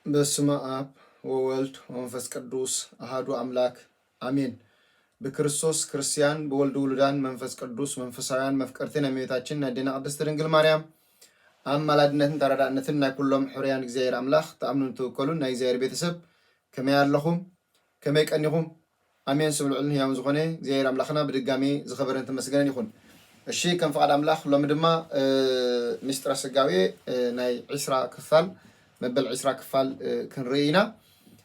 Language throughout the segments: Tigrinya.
በስመ አብ ወወልድ ወመንፈስ ቅዱስ አሐዱ አምላክ አሜን። በክርስቶስ ክርስቲያን በወልድ ውሉዳን መንፈስ ቅዱስ መንፈሳውያን መፍቀርትን እመቤታችን ናዲና ቅድስት ድንግል ማርያም አማላድነትን ተረዳእነትን ናይ ኩሎም ሕርያን እግዚአብሔር አምላክ ተአምኑ ተወከሉን ናይ እግዚአብሔር ቤተሰብ ከመይ ኣለኹም ከመይ ቀኒኹም አሜን ስብልዑልን ያው ዝኾነ እግዚአብሔር አምላክና በድጋሚ ዝኸበረን ተመስገነን ይኹን። እሺ ከም ፈቃድ አምላክ ሎሚ ድማ ምስጢረ ስጋዌ ናይ 20 ክፋል መበል 20 ክፋል ክንርኢና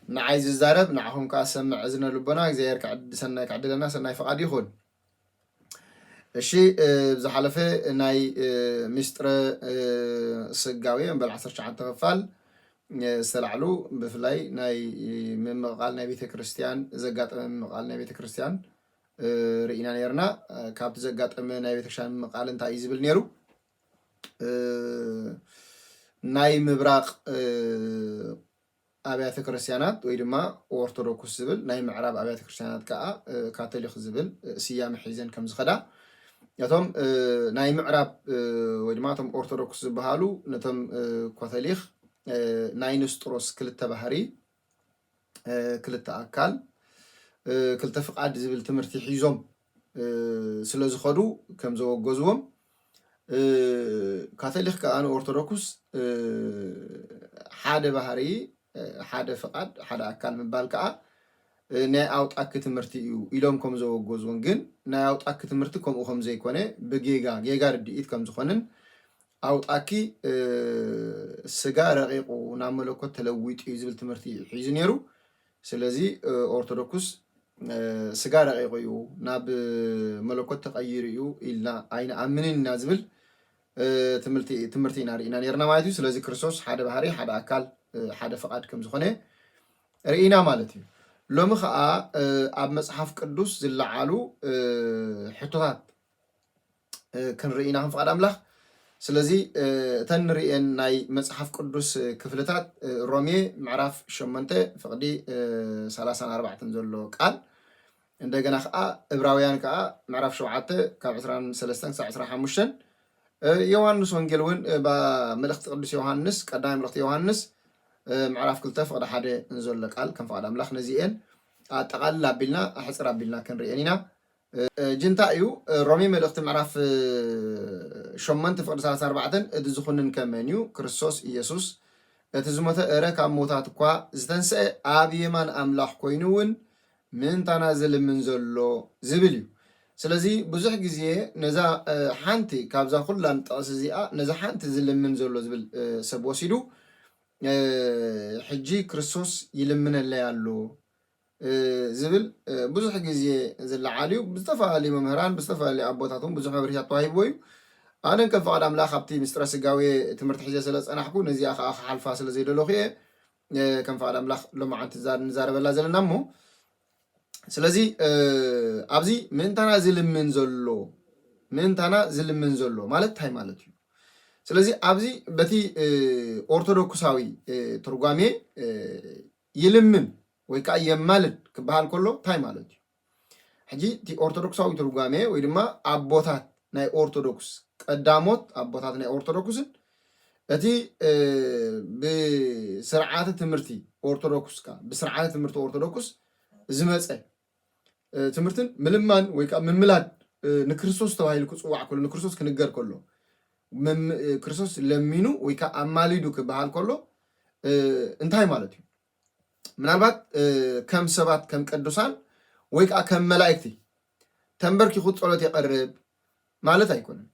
ንዓይ ዝዛረብ ንዓኹም ከዓ ሰምዕ እዝነ ልቦና እግዚአብሔር ሰናይ ክዕድለና ሰናይ ፈቃድ ይኹን። እሺ ዝሓለፈ ናይ ምስጢረ ስጋዌ መበል 19 ክፋል ዝተላዕሉ ብፍላይ ናይ ምምቃል ናይ ቤተ ክርስቲያን ዘጋጠመ ምምቃል ናይ ቤተ ክርስቲያን ርኢና ነርና። ካብቲ ዘጋጠመ ናይ ቤተ ክርስቲያን ምምቃል እንታይ እዩ ዝብል ነይሩ? ናይ ምብራቅ አብያተ ክርስቲያናት ወይ ድማ ኦርቶዶክስ ዝብል ናይ ምዕራብ አብያተ ክርስቲያናት ከዓ ካቶሊክ ዝብል ስያሜ ሒዘን ከም ዝኸዳ እቶም ናይ ምዕራብ ወይ ድማ እቶም ኦርቶዶክስ ዝበሃሉ ነቶም ካቶሊክ ናይ ንስጥሮስ ክልተ ባህሪ ክልተ አካል ክልተ ፍቃድ ዝብል ትምህርቲ ሒዞም ስለ ዝኸዱ ከም ዘወገዝዎም ካቶሊክ ከዓ ኦርቶዶክስ ሓደ ባህሪ ሓደ ፍቃድ ሓደ አካል ምባል ከዓ ናይ አውጣክ ትምህርቲ እዩ ኢሎም ከም ዘወገዝዎም ግን ናይ አውጣክ ትምህርቲ ከምኡ ከም ዘይኮነ ብጌጋ ርድኢት ከም ዝኾነን አውጣኪ ስጋ ረቂቁ ናብ መለኮት ተለዊጡ ዝብል ትምህርቲ ሒዙ ነይሩ። ስለዚ ኦርቶዶክስ ስጋ ረቂቁ እዩ ናብ መለኮት ተቀይሩ እዩ ኢልና አይና አምንና ዝብል ትምህርቲ ኢና ርኢና ነርና ማለት እዩ። ስለዚ ክርስቶስ ሓደ ባህሪ ሓደ አካል ሓደ ፍቃድ ከም ዝኾነ ርኢና ማለት እዩ። ሎሚ ከዓ ኣብ መጽሓፍ ቅዱስ ዝለዓሉ ሕቶታት ክንርኢና ከም ፍቃድ አምላክ። ስለዚ እተን ንሪአን ናይ መጽሓፍ ቅዱስ ክፍልታት ሮሜ ምዕራፍ 8 ፍቅዲ 34 ዘሎ ቃል እንደገና ከዓ ዕብራውያን ከዓ ምዕራፍ 7 ካብ 23 ክሳብ 15 ዮሐንስ ወንጌል እውን በመልእክት ቅዱስ ዮሐንስ ቀዳማይ መልእክት ዮሐንስ ምዕራፍ 2 ፍቅዲ 1 እንዘሎ ቃል ከም ፍቃድ አምላክ ነዚአን አጠቃልል አቢልና አሕፅር አቢልና ክንርአን ኢና። ጅንታ እዩ ሮሜ መልእክቲ ምዕራፍ 8 ፍቅዲ 34 እቲ ዝኹንን ከመን እዩ ክርስቶስ ኢየሱስ እቲ ዝሞተ እረ ካብ ሞታት እኳ ዝተንስአ ኣብ የማን አምላክ ኮይኑ እውን ምንታና ዝልምን ዘሎ ዝብል እዩ። ስለዚ ብዙሕ ግዜ ነዛ ሓንቲ ካብዛ ኩላን ጥቕስ እዚኣ ነዛ ሓንቲ ዝልምን ዘሎ ዝብል ሰብ ወሲዱ ሕጂ ክርስቶስ ይልምነለይ ኣሎ ዝብል ብዙሕ ግዜ ዝለዓል እዩ። ብዝተፈላለዩ መምህራን ብዝተፈላለዩ ኣቦታትን ብዙሕ መብርሂታት ተዋሂብዎ እዩ። ኣነ ከም ፍቃድ አምላክ ኣብቲ ምስጢረ ስጋዌ ትምህርቲ ሒዘ ስለ ፀናሕኩ ነዚኣ ከዓ ክሓልፋ ስለ ዘይደለኹ እየ ከም ፍቃድ አምላክ ሎማዓንቲ ንዛረበላ ዘለና እሞ ስለዚ ኣብዚ ምንታና ዝልምን ዘሎ ማለት እንታይ ማለት እዩ? ስለዚ ኣብዚ በቲ ኦርቶዶክሳዊ ትርጓሜ ይልምን ወይ ከዓ የማልድ ክበሃል ከሎ እንታይ ማለት እዩ? ሕጂ እቲ ኦርቶዶክሳዊ ትርጓሜ ወይ ድማ ኣቦታት ናይ ኦርቶዶክስ ቀዳሞት ኣቦታት ናይ ኦርቶዶክስን እቲ ብስርዓተ ትምህርቲ ኦርቶዶክስ ከዓ ብስርዓተ ትምህርቲ ኦርቶዶክስ ዝመፀ ትምህርትን ምልማን ወይ ከዓ ምምላድ ንክርስቶስ ተባሂሉ ክፅዋዕ ከሎ ንክርስቶስ ክንገር ከሎ ክርስቶስ ለሚኑ ወይ ከዓ ኣማሊዱ ክበሃል ከሎ እንታይ ማለት እዩ? ምናልባት ከም ሰባት ከም ቅዱሳን ወይ ከዓ ከም መላእክቲ ተንበርኪኹ ጸሎት የቀርብ ማለት ኣይኮነን።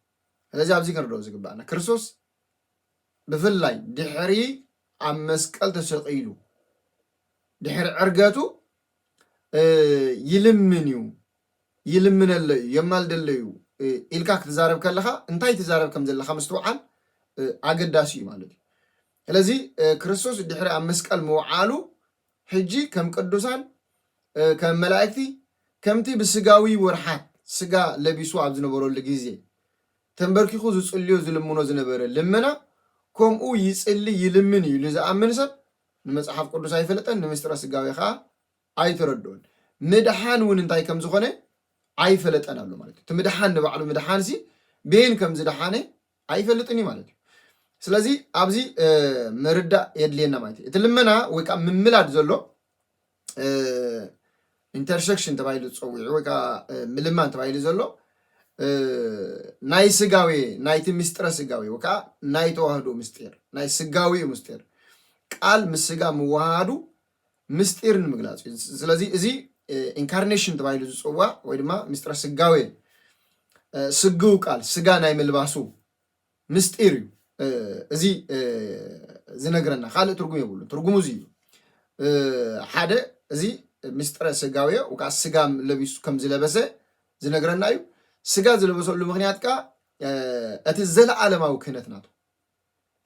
ስለዚ ኣብዚ ክንርድኦ ዝግባአና ክርስቶስ ብፍላይ ድሕሪ ኣብ መስቀል ተሰቂሉ ድሕሪ ዕርገቱ ይልምን እዩ ይልምነለ እዩ የማልደለ እዩ ኢልካ ክትዛረብ ከለኻ እንታይ ትዛረብ ከም ዘለኻ ምስትውዓል ኣገዳሲ እዩ ማለት እዩ ስለዚ ክርስቶስ ድሕሪ ኣብ መስቀል ምውዓሉ ሕጂ ከም ቅዱሳን ከም መላእክቲ ከምቲ ብስጋዊ ወርሓት ስጋ ለቢሱ ኣብ ዝነበረሉ ግዜ ተንበርኪኹ ዝጽልዮ ዝልምኖ ዝነበረ ልመና ከምኡ ይጽሊ ይልምን እዩ ንዝኣምን ሰብ ንመጽሓፍ ቅዱስ ኣይፈለጠን ንምስጥረ ስጋዊ ከዓ ኣይተረድኦን ምድሓን እውን እንታይ ከም ዝኾነ ኣይፈለጠን ኣሎ ማለት እዩ እቲ ምድሓን ንባዕሉ ምድሓን ሲ ቤን ከም ዝድሓነ ኣይፈልጥን እዩ ማለት እዩ ስለዚ ኣብዚ ምርዳእ የድልየና ማለት እዩ እቲ ልመና ወይ ከዓ ምምላድ ዘሎ ኢንተርሴክሽን ተባሂሉ ዝፀዊዑ ወይ ከዓ ምልማን ተባሂሉ ዘሎ ናይ ስጋዊ ናይቲ ምስጥረ ስጋዊ ወይ ከዓ ናይ ተዋህዶ ምስጢር ናይ ስጋዊ ምስጢር ቃል ምስ ስጋ ምዋሃዱ ምስጢር ንምግላጽ እዩ ስለዚ እዚ ኢንካርኔሽን ተባሂሉ ዝፅዋዕ ወይ ድማ ምስጥረ ስጋዊ ስግው ቃል ስጋ ናይ ምልባሱ ምስጢር እዩ እዚ ዝነግረና ካልእ ትርጉም የብሉ ትርጉሙ እዚ እዩ ሓደ እዚ ምስጥረ ስጋዊ ወይ ከዓ ስጋ ለቢሱ ከም ዝለበሰ ዝነግረና እዩ ስጋ ዝለበሰሉ ምክንያት ከዓ እቲ ዘለዓለማዊ ክህነት ናቱ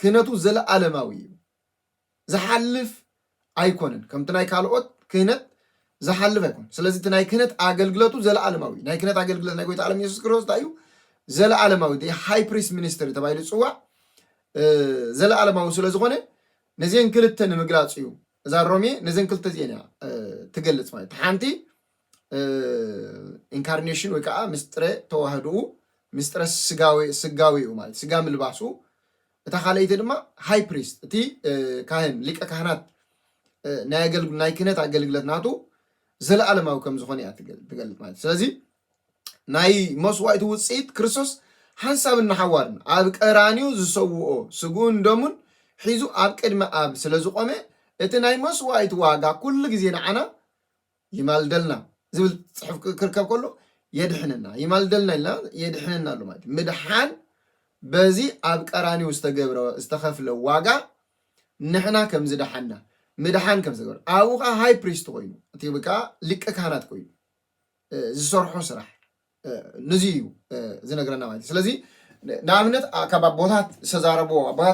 ክህነቱ ዘለዓለማዊ እዩ ዝሓልፍ ኣይኮነን ከምቲ ናይ ካልኦት ክህነት ዝሓልፍ ኣይኮነን ስለዚ እቲ ናይ ክህነት ኣገልግሎቱ ዘለዓለማዊ ናይ ክህነት ኣገልግሎት ናይ ጎይታ ዓለም ኢየሱስ ክርስቶስ እንታይ እዩ ዘለዓለማዊ ሃይ ፕሪስት ሚኒስትሪ ተባሂሉ ይፅዋዕ ዘለዓለማዊ ስለ ዝኾነ ነዚአን ክልተ ንምግላፅ እዩ እዛ ሮሜ ነዚአን ክልተ እዚአን ትገልፅ ማለት ሓንቲ ኢንካርኔሽን ወይ ከዓ ምስጥረ ተዋህድኡ ምስጥረ ስጋዊ እዩ ማለት ስጋ ምልባሱ እታ ካልአይቲ ድማ ሃይ ፕሪስት እቲ ካህን ሊቀ ካህናት ናይ ክህነት ኣገልግሎት ናቱ ዘለዓለማዊ ከም ዝኾነ እያ ትገልፅ ማለት ስለዚ ናይ መስዋዕቲ ውፅኢት ክርስቶስ ሓንሳብ እናሓዋርን ኣብ ቀራንዮ ዝሰውኦ ስጉን ደሙን ሒዙ ኣብ ቅድሚ ኣብ ስለ ዝቆመ እቲ ናይ መስዋዕቲ ዋጋ ኩሉ ግዜ ንዓና ይማልደልና ዝብል ፅሑፍ ክርከብ ከሎ የድሕነና ይማልደልና ኢልና የድሕነና ኣሎ ማለት ምድሓን በዚ ኣብ ቀራንዮ ዝተገብረ ዝተኸፍለ ዋጋ ንሕና ከም ዝድሓና ምድሓን ከም ዝገብረ ኣብኡ ከዓ ሃይ ፕሪስት ኮይኑ እቲ ከዓ ሊቀ ካህናት ኮይኑ ዝሰርሖ ስራሕ ነዚ እዩ ዝነግረና ማለት ስለዚ ንኣብነት ካብ ኣቦታት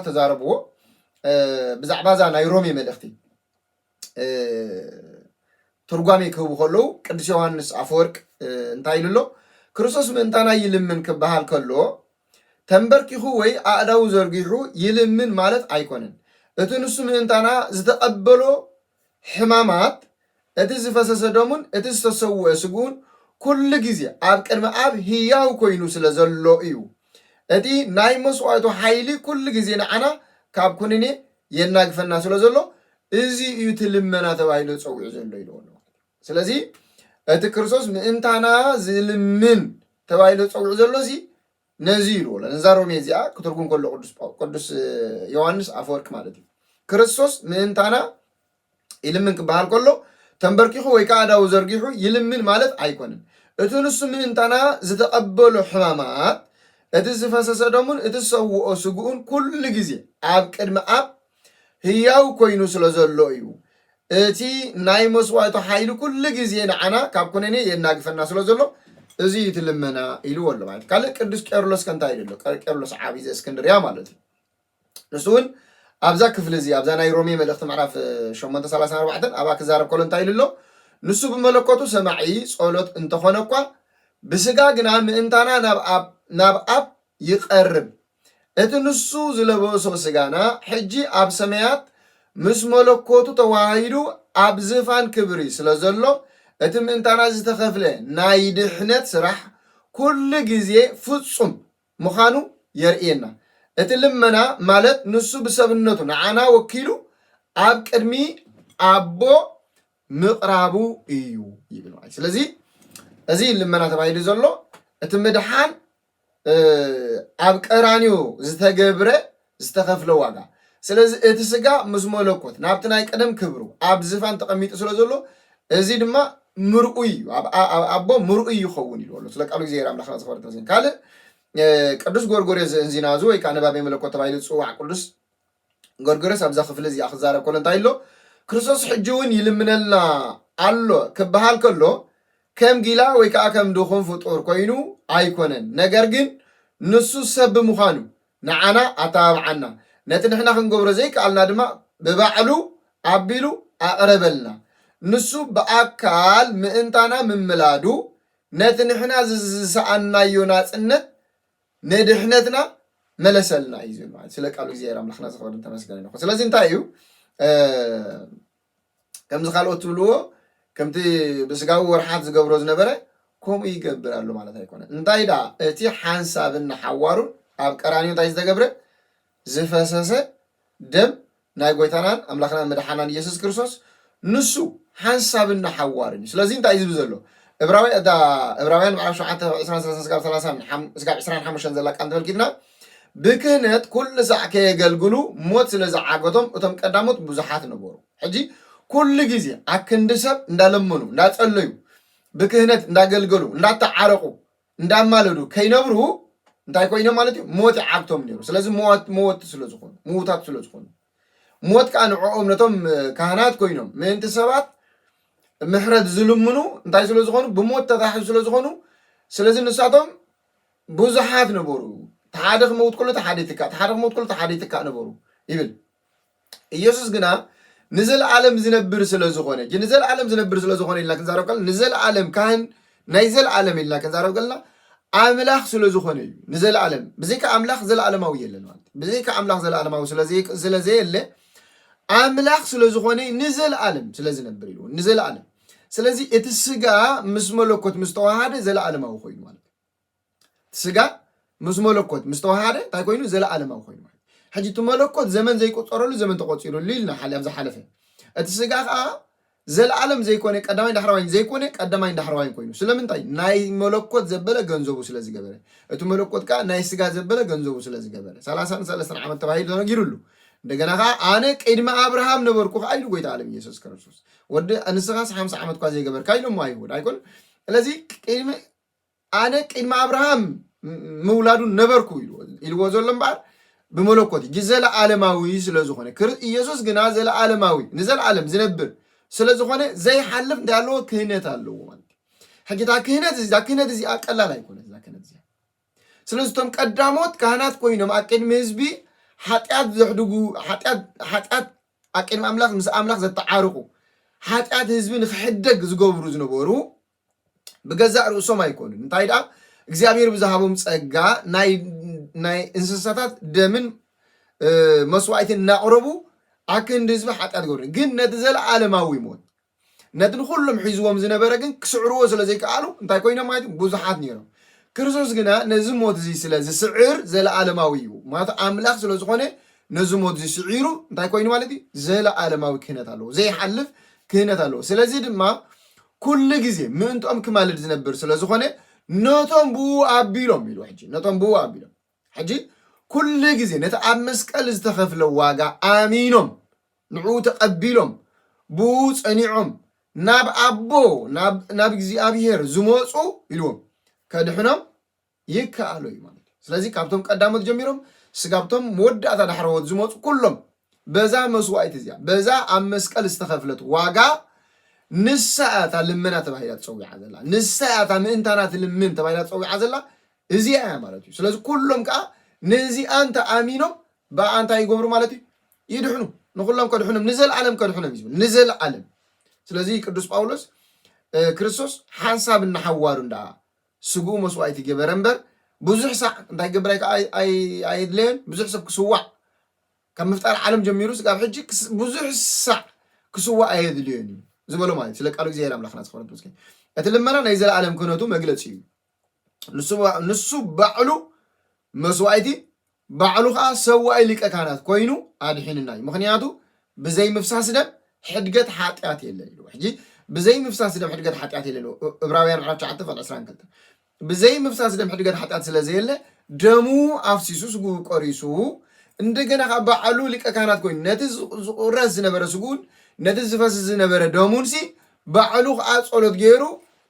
ተዛረብዎ ብዛዕባ እዛ ናይ ሮሜ መልእኽቲ ትርጓሜ ክህቡ ከለዉ ቅዱስ ዮሃንስ ኣፈወርቅ እንታይ ኢሉ ኣሎ ክርስቶስ ምእንታና ይልምን ክበሃል ከሎ ተንበርኪኹ ወይ ኣእዳው ዘርጊሑ ይልምን ማለት ኣይኮነን እቲ ንሱ ምእንታና ዝተቐበሎ ሕማማት እቲ ዝፈሰሰ ደሙን እቲ ዝተሰውአ ስጉን ኩሉ ግዜ ኣብ ቅድሚ ኣብ ህያው ኮይኑ ስለ ዘሎ እዩ እቲ ናይ መስዋዕቱ ሓይሊ ኩሉ ግዜ ንዓና ካብ ኩነኔ የናግፈና ስለ ዘሎ እዚ እዩ ትልመና ተባሂሉ ፀዊዑ ዘሎ ኢልዎ ስለዚ እቲ ክርስቶስ ምእንታና ዝልምን ተባሂሉ ፀዊዑ ዘሎ እዚ ነዚ ኢልዎ ነዛ ሮሜ እዚኣ ክትርጉም ከሎ ቅዱስ ዮሃንስ ኣፈወርቅ ማለት እዩ ክርስቶስ ምእንታና ይልምን ክበሃል ከሎ ተንበርኪኹ ወይ ከዓ ኣእዳው ዘርጊሑ ይልምን ማለት ኣይኮነን እቲ ንሱ ምእንታና ዝተቐበሎ ሕማማት እቲ ዝፈሰሰ ደሙን እቲ ዝሰውኦ ስጉኡን ኩሉ ግዜ ኣብ ቅድሚ ኣብ ህያው ኮይኑ ስለ ዘሎ እዩ እቲ ናይ መስዋዕቱ ሓይሊ ኩሉ ግዜ ንዓና ካብ ኩነኔ የናግፈና ስለ ዘሎ እዚ ትልመና ኢልዎ ኣሎ ማለት ካልእ ቅዱስ ቄርሎስ ከንታይ ኢሉ ኣሎ ቄርሎስ ዓብይ ዘእስክንድርያ ማለት እዩ ንሱ እውን ኣብዛ ክፍሊ እዚ ኣብዛ ናይ ሮሜ መልእኽቲ ምዕራፍ 834 ኣብኣ ክዛረብ ከሎ እንታይ ኢሉ ኣሎ ንሱ ብመለኮቱ ሰማዒ ጸሎት እንተኾነ እኳ ብስጋ ግና ምእንታና ናብ ኣብ ይቐርብ እቲ ንሱ ዝለበሶ ስጋና ሕጂ ኣብ ሰማያት ምስ መለኮቱ ተዋሂዱ ኣብ ዝፋን ክብሪ ስለ ዘሎ እቲ ምእንታና ዝተኸፍለ ናይ ድሕነት ስራሕ ኩሉ ግዜ ፍጹም ምዃኑ የርእየና እቲ ልመና ማለት ንሱ ብሰብነቱ ንዓና ወኪሉ ኣብ ቅድሚ ኣቦ ምቕራቡ እዩ ይብል ማለት ስለዚ እዚ ልመና ተባሂሉ ዘሎ እቲ ምድሓን ኣብ ቀራንዮ ዝተገብረ ዝተኸፍለ ዋጋ ስለዚ እቲ ስጋ ምስ መለኮት ናብቲ ናይ ቀደም ክብሩ ኣብ ዝፋን ተቐሚጡ ስለ ዘሎ እዚ ድማ ምርኡይ እዩ ኣቦ ምርኡይ ይኸውን ኢሉ ኣሎ ስለ ቃሉ እግዚኣብሔር ኣምላኽና ዝኽበር ተመስገን ካልእ ቅዱስ ጎርጎርዮስ እንዚናዙ ወይ ከዓ ነባቤ መለኮት ተባሂሉ ዝፅዋዕ ቅዱስ ጎርጎርዮስ ኣብዛ ክፍሊ እዚኣ ክዛረብ ከሎ እንታይ ኢሎ ክርስቶስ ሕጂ እውን ይልምነልና ኣሎ ክበሃል ከሎ كم جلا ويكا كم دخون فطور كوينو أيكونن نجرجن نصو سب مخانو نعنا أتابعنا نتنحنا خنقبر زيك على ندمة ببعلو عبيلو أقربلنا نصو بأكال مئنتانا من ملادو نتنحنا زسعنا يوناس النت ندحنتنا ملسلنا يزين معي سلك قالوا زيارة ملخنا صغار انت مسكرين خلاص لازم تايو كم زخالو تلو كم تي بسقاو ورحات زقبروز نبره كوم يقبر قالوا معناتها يكون انتاي دا اتي حانسابن حوارون اب قرانيو تايز دغبره زفسسه دم ناي غويتانان املاخنا مدحانان ኢየሱስ ክርስቶስ ንሱ حانسابن حوارن ስለዚህ እንታይ ዝብ ዘሎ ዕብራውያን ምዕራፍ 7 25 ዘላ ቃል ተልኪድና ብክህነት ኩሉ ሰዓት ከየገልግሉ ሞት ስለዝዓገቶም እቶም ቀዳሞት ብዙሓት ነበሩ ሕጂ ኩሉ ግዜ አክንድ ሰብ እንዳለመኑ እንዳጸለዩ ብክህነት እንዳገልገሉ እንዳተዓረቁ እንዳማለዱ ከይነብሩ እንታይ ኮይኖም ማለት እዩ ሞት ዓግቶም ነይሩ ስለዚህ ሞት ስለዝኾኑ ሙታት ስለዝኾኑ ሞት ከዓ ንዕኦም ነቶም ካህናት ኮይኖም ምእንቲ ሰባት ምሕረት ዝልምኑ እንታይ ስለዝኾኑ ብሞት ተታሒዙ ስለዝኾኑ ስለዚህ ንሳቶም ብዙሓት ነበሩ ተሓደ ክመውት ከሎ ተሓደ ይትካ ነበሩ ይብል ኢየሱስ ግና ንዘለዓለም ዝነብር ስለዝኾነ ንዘለዓለም ዝነብር ስለዝኾነ ኢልና ክንዛረብ ከለና ንዘለዓለም ካህን ናይ ዘለዓለም ኢልና ክንዛረብ ከለና አምላኽ ስለዝኾነ እዩ ንዘለዓለም ብዘይካ አምላኽ ዘለዓለማዊ የለን ማለት ብዘይካ አምላኽ ዘለዓለማዊ ስለዘየለ አምላኽ ስለዝኾነ ንዘለዓለም ስለዝነብር ኢሉ ንዘለዓለም ስለዚህ እቲ ስጋ ምስ መለኮት ምስ ተዋሃደ ዘለዓለማዊ ኮይኑ ማለት ስጋ ምስ መለኮት ምስ ተዋሃደ እንታይ ኮይኑ ዘለዓለማዊ ኮይኑ ማለት ሕጂ እቲ መለኮት ዘመን ዘይቆፀረሉ ዘመን ተቆፂሩሉ ኢልና ሓልያብ ዝሓለፈ እቲ ስጋ ከዓ ዘለዓለም ዘይኮነ ቀዳማይ ዳሕራዋይ ዘይኮነ ቀዳማይ ዳሕራዋይ ኮይኑ ስለምንታይ ናይ መለኮት ዘበለ ገንዘቡ ስለዝገበረ እቲ መለኮት ከዓ ናይ ስጋ ዘበለ ገንዘቡ ስለዝገበረ 33 ዓመት ተባሂሉ ተነጊሩሉ እንደገና ከዓ አነ ቅድመ አብርሃም ነበርኩ ኃይሉ ጎይታ ዓለም ኢየሱስ ክርስቶስ ወደ እንስኻስ 50 ዓመት ኳ ዘይገበር ካይሎም አይሁድ አይኮን ስለዚህ አነ ቅድመ አብርሃም መውላዱ ነበርኩ ኢልዎ ዘሎም ባር በመለኮት ዘለዓለማዊ ስለዝኾነ ኢየሱስ ግና ዘለዓለማዊ ንዘለዓለም ዝነብር ስለዝኾነ ዘይሐልፍ እንዳለው ክህነት አለው ማለት ሕጂታ ክህነት እዚ አቀላል አይኮነ እዛ ክህነት እዚ ስለዚህ ቶም ቀዳሞት ካህናት ኮይኖም አቅድመ ህዝቢ ኃጢአት ዘሕድጉ ኃጢአት አቅድመ አምላኽ ምስ አምላኽ ዘተዓርቁ ኃጢአት ህዝብን ክሕደግ ዝገብሩ ዝነበሩ በገዛእ ርእሶም አይኮኑን እንታይ ዳ እግዚአብሔር ብዝሃቦም ጸጋ ናይ እንስሳታት ደምን መስዋዕትን እናቅረቡ አክንድ ህዝብ ኃጢአት ገብሩ ግን ነቲ ዘለዓለማዊ ሞት ነትን ሁሉም ሒዝዎም ዝነበረ ግን ክስዕርዎ ስለዘይከኣሉ እንታይ ኮይኖም ማለት ብዙሓት ነይሮም ክርስቶስ ግና ነዚ ሞት እዚ ስለዝስዕር ዘለዓለማዊ እዩ ማለት አምላኽ ስለዝኾነ ነዚ ሞት እዚ ስዒሩ እንታይ ኮይኑ ማለት እዩ ዘለዓለማዊ ክህነት ኣለዎ ዘይሓልፍ ክህነት ኣለዎ ስለዚህ ድማ ኩሉ ግዜ ምእንቶም ክማልድ ዝነብር ስለዝኾነ ነቶም ብኡ አቢሎም ኢሉ ሕጂ ነቶም ብኡ አቢሎም ሕጂ ኩሉ ግዜ ነቲ ኣብ መስቀል ዝተኸፍለ ዋጋ አሚኖም ንዑ ተቀቢሎም ብኡ ፀኒዖም ናብ አቦ ናብ እግዚአብሔር ዝመፁ ኢልዎም ከድሕኖም ይከኣሉ እዩ ማለት ስለዚህ ካብቶም ቀዳሞት ጀሚሮም ስጋብቶም መወዳእታ ዳሕረወት ዝመፁ ኩሎም በዛ መስዋዕት እዚያ በዛ ኣብ መስቀል ዝተኸፍለት ዋጋ ንስኣታ ልመና ተባሂላ ትፀዊዓ ዘላ ንስኣታ ምእንታናት ልምን ተባሂላ ትፀዊዓ ዘላ እዚኣ ማለት እዩ ስለዚህ ኩሎም ከዓ ነዚኣን ተኣሚኖም በኣንታ ይገብሩ ማለት እዩ ይድሕኑ ንኩሎም ከድሕኖም ንዘለዓለም ከድሕኖም እዩ ንዘለዓለም ስለዚህ ቅዱስ ጳውሎስ ክርስቶስ ሓንሳብ እናሓዋሩ እንዳ ስጉኡ መስዋዕት ይገበረ እምበር ብዙሕ ሳዕ እንታይ ገብር ኣይድለየን ብዙሕ ሰብ ክስዋዕ ካብ ምፍጣር ዓለም ጀሚሩ ስጋብ ሕጂ ብዙሕ ሳዕ ክስዋዕ ኣየድልዮን እዩ ዝበሎ ማለት ስለ ቃሉ እግዚአብሔር አምላኽና ዝኾነት መስኪን እቲ ልመና ናይ ዘለዓለም ክህነቱ መግለፂ እዩ ንሱ ባዕሉ መስዋዕቲ ባዕሉ ከዓ ሰዋኢ ሊቀ ካህናት ኮይኑ አድሒንና እዩ ምክንያቱ ብዘይ ምፍሳስ ደም ሕድገት ኃጢአት የለን ኢሉ ሕጂ ብዘይ ምፍሳስ ደም ሕድገት ኃጢአት የለን ዕብራውያን ምዕራፍ 9:22 ብዘይ ምፍሳስ ደም ሕድገት ኃጢአት ስለዘየለ ደሙ አፍሲሱ ስጉ ቆሪሱ እንደገና ባዕሉ ሊቀ ካህናት ኮይኑ ነቲ ዝቁረስ ዝነበረ ስጉን ነቲ ዝፈስስ ዝነበረ ደሙን ሲ ባዕሉ ከዓ ጸሎት ገይሩ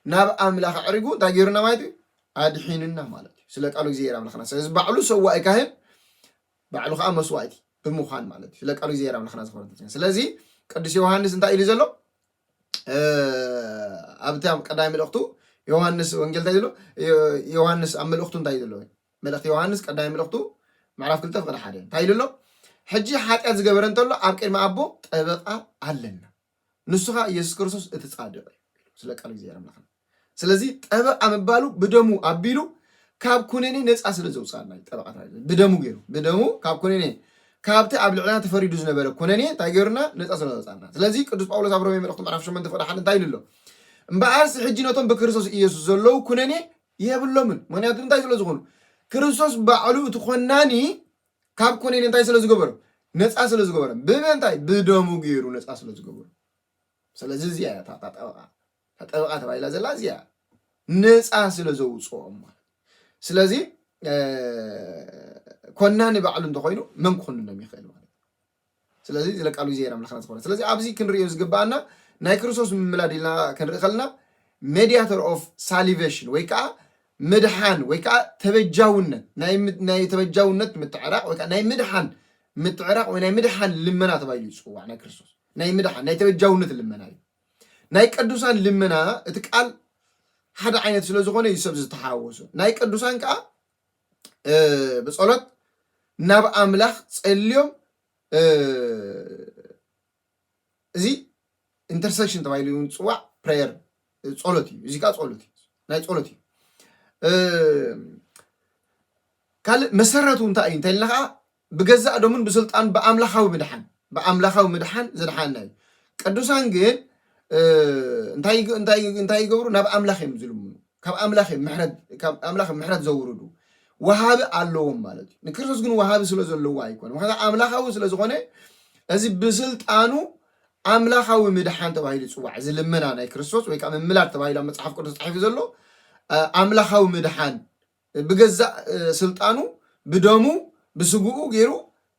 ናብ አምላኽ ዕሪጉ እንታይ ገይሩና ማለት እዩ አድሒንና ማለት እዩ ስለ ቃሉ እግዚአብሔር አምላኽና ስለዚህ ባዕሉ ሰዋኢ ካህን ባዕሉ ከዓ መስዋዕቲ ብምዃን ማለት እዩ ስለ ቃሉ እግዚአብሔር አምላኽና ዝኾነት ስለዚህ ቅዱስ ዮሐንስ እንታይ ኢሉ ዘሎ أبتام قدام الأختو يوحنس وانجيل تايلو يوحنس أم الأختو تايلو ملأخت يوحنس قدام الأختو معرف كل تفقد حدا تايلو حجي حاجة زجبرن تقول له أبكر مع أبو تبقى علنا نسخة يسوع كريستوس اتصادق سلك على زيارة ملخنا سلزي تبقى مبالو بدمو أبيلو كاب كونيني ناس أصل زوجنا تبقى بدمو غيره بدمو كاب كونيني كابت قبل علنا تفريد زنا بره كونيني تاجرنا ناس أصل زوجنا سلزي قدوس باولوس أبراهيم الأخت معرف شو من تفقد حدا تايلو مبارس حجيناتهم بكريستوس يسوع زلوا كونيني يهبلوا من ياتون تايلو زغون كريستوس بعلو تخناني كاب كونيني انتاي سلازو غبر نصا سلازو غبر بمنتاي بدمو غيرو نصا سلازو غبر سلازي زيا تطبقا تبايلا زلا زيا نصا سلازو صوم سلازي كوناني بعلو انتخوينو من كوننا ميخيل ማለት سلازي زلا قالو زيرا ملخنا صبر سلازي ابزي كنريو زغبانا ناي كريستوس مملاديلنا كنرخلنا ميدياتور اوف ساليفيشن ويكا مدحان ويكا تبجاونت ناي تبجاونت متعرق ويكا ناي مدحان متعرق وناي مدحان لمنا تبايلو يصوا عنا كريستوس ناي مدحان ناي تبجاونت لمنا ناي قدوسان لمنا اتقال حدا عينت سلو زغونه يسب زتحاوسو ناي قدوسان كا بصلوت ناب املاح صليوم زي انترسكشن تبايلو يصوا براير صلوتي زي كا صلوتي ناي صلوتي قال مسرته انتاي انتلخا بجزاء دومن بسلطان بأملاخاو مدحان زدحان ناي قدوسان ግን انتاي يغبرو ناب املاخ يمزلم كاب املاخ محرد زورودو وهاب አለውም ማለት ንክርስቶስ ግን ወሃብ ስለዘለው አይኮን ወሃብ አምላኻው ስለዝኾነ እዚ በስልጣኑ አምላኻው መድሓን ተባሂሉ ጽዋዕ ዝልመና ናይ ክርስቶስ ወይ ከዓ መምላክ ተባሂሉ መጽሐፍ ቅዱስ ተጻሒፉ ዘሎ አምላኻው መድሓን በገዛ ስልጣኑ በደሙ በስጉኡ ገይሩ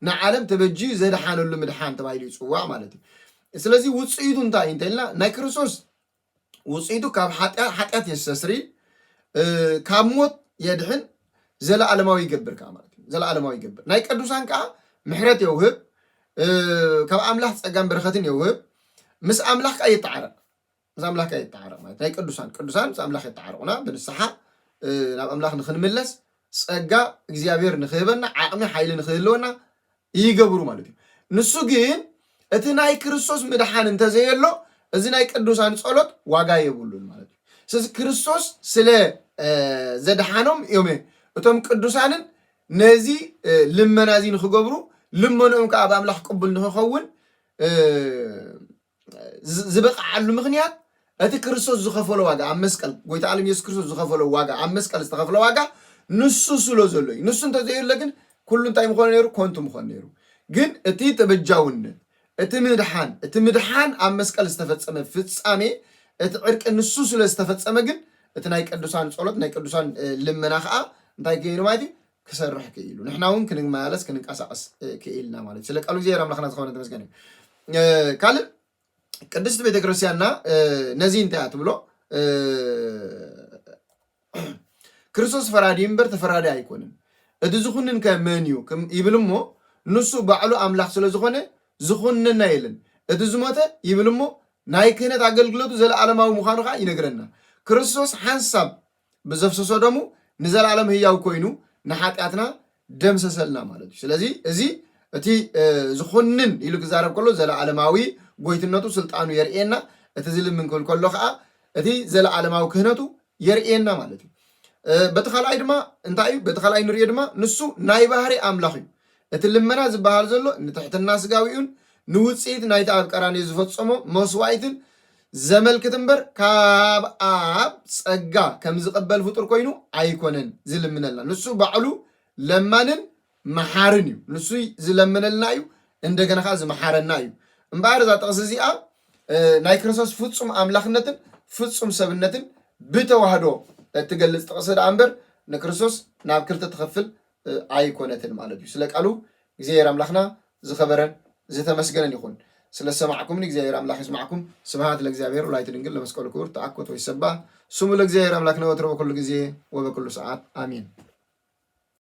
ንዓለም ተበጂ ዘድሓነሉ መድሓን ተባሂሉ ጽዋዕ ማለት እዩ ስለዚህ ውጽኢቱ እንታይ እንተልና ናይ ክርስቶስ ውጽኢቱ ካብ ኃጢአት የሰስሪ ካብ ሞት የድሕን ዘለዓለማዊ ይገብር ካ ማለት እዩ ዘለዓለማዊ ይገብር ናይ ቅዱሳን ካ ምሕረት የውህብ ካብ አምላኽ ጸጋን በረኸትን የውህብ ምስ አምላኽ ካ ይተዓረቕ ምስ አምላኽ ካ ይተዓረቕ ማለት ናይ ቅዱሳን ምስ አምላኽ ይተዓረቑና በንስሓ ናብ አምላኽ ንኽንምለስ ጸጋ እግዚአብሔር ንኽህበና ዓቕሚ ሓይሊ ንኽህልወና ይገብሩ ማለት እዩ ንሱ ግን እቲ ናይ ክርስቶስ መድሓን እንተዘየሎ እዚ ናይ ቅዱሳን ጸሎት ዋጋ የብሉን ማለት እዩ ስለዚህ ክርስቶስ ስለ ዘድሓኖም እዮም እቶም ቅዱሳንን ነዚ ልመናዚ ንኽገብሩ ልመኖም ከዓ በአምላኽ ቅቡል ንኽኸውን ዝበቕዓሉ ምኽንያት እቲ ክርስቶስ ዝኸፈሎ ዋጋ ኣብ መስቀል ጎይታ ዓለም ኢየሱስ ክርስቶስ ዝኸፈሎ ዋጋ ኣብ መስቀል ዝተኸፈሎ ዋጋ ንሱ ስለ ዘሎ እዩ ንሱ እንተዘየለ ግን ኩሉ እንታይ ምኾነ ነይሩ ኮንቱ ምኾነ ነይሩ ግን እቲ ተበጃውነት እቲ ምድሓን ኣብ መስቀል ዝተፈጸመ ፍጻሜ እቲ ዕርቂ ንሱ ስለ ዝተፈጸመ ግን እቲ ናይ ቅዱሳን ጸሎት ናይ ቅዱሳን ልመና ከዓ እንታይ ገይሩ ማለት እዩ ክሰርሕ ክኢሉ ንሕና እውን ክንመላለስ ክንንቀሳቀስ ክኢልና ማለት ስለ ቃሉ እግዚአብሔር አምላኽና ዝኾነ ተመስገን ካልእ ቅድስት ቤተክርስቲያንና ነዚ እንታይ ትብሎ ክርስቶስ ፈራዲ እምበር ተፈራዲ አይኮንም እቲ ዝኹንን ከመን እዩ ይብል እሞ ንሱ ባዕሉ አምላኽ ስለ ዝኾነ ዝኹንና የለን እቲ ዝሞተ ይብል እሞ ናይ ክህነት አገልግሎቱ ዘለዓለማዊ ምዃኑ ከዓ ይነግረና ክርስቶስ ሓንሳብ ብዘፍሰሶ ደሙ ንዘላለም ህያው ኮይኑ ንኃጢአትና ደምሰሰልና ማለት እዩ ስለዚህ እዚ እቲ ዝኹንን ኢሉ ክዛረብ ከሎ ዘለዓለማዊ ጎይትነቱ ስልጣኑ የርኤና እቲ ዝልምን ከሎ ከዓ እቲ ዘለዓለማዊ ክህነቱ የርኤና ማለት እዩ በተኻላይ ድማ እንታይ እዩ በተኻላይ ንሪኦ ድማ ንሱ ናይ ባህሪ አምላኽ እዩ እቲ ልመና ዝበሃል ዘሎ ንትሕትና ስጋዊኡን ንውፅኢት ናይቲ ኣብ ቀራንዮ ዝፈጸሞ መስዋዕትን ዘመልክት እምበር ካብ ኣብ ጸጋ ከም ዝቕበል ፍጡር ኮይኑ ኣይኮነን ዝልምነልና ንሱ ባዕሉ ለማንን መሓርን እዩ ንሱ ዝለምነልና እዩ እንደገና ከዓ ዝመሓረና እዩ እምበር እዛ ጥቕሲ እዚኣ ናይ ክርስቶስ ፍጹም አምላኽነትን ፍጹም ሰብነትን ብተዋህዶ እትገልጽ ጥቕሲ ዳ እምበር ንክርስቶስ ናብ ክልተ ትኸፍል ኣይኮነትን ማለት እዩ ስለ ቃሉ እግዚአብሔር አምላኽና ዝኸበረን ዝተመስገነን ይኹን ስለ ሰማዕኩምን እግዚአብሔር አምላኽ ይስማዕኩም ስብሐት ለእግዚአብሔር ወላዲቱ ድንግል ለመስቀሉ ክቡር ተአኮቶ ይሰባህ ስሙ ለእግዚአብሔር አምላክና ወትሮ በኩሉ ጊዜ ወበኩሉ ሰዓት አሜን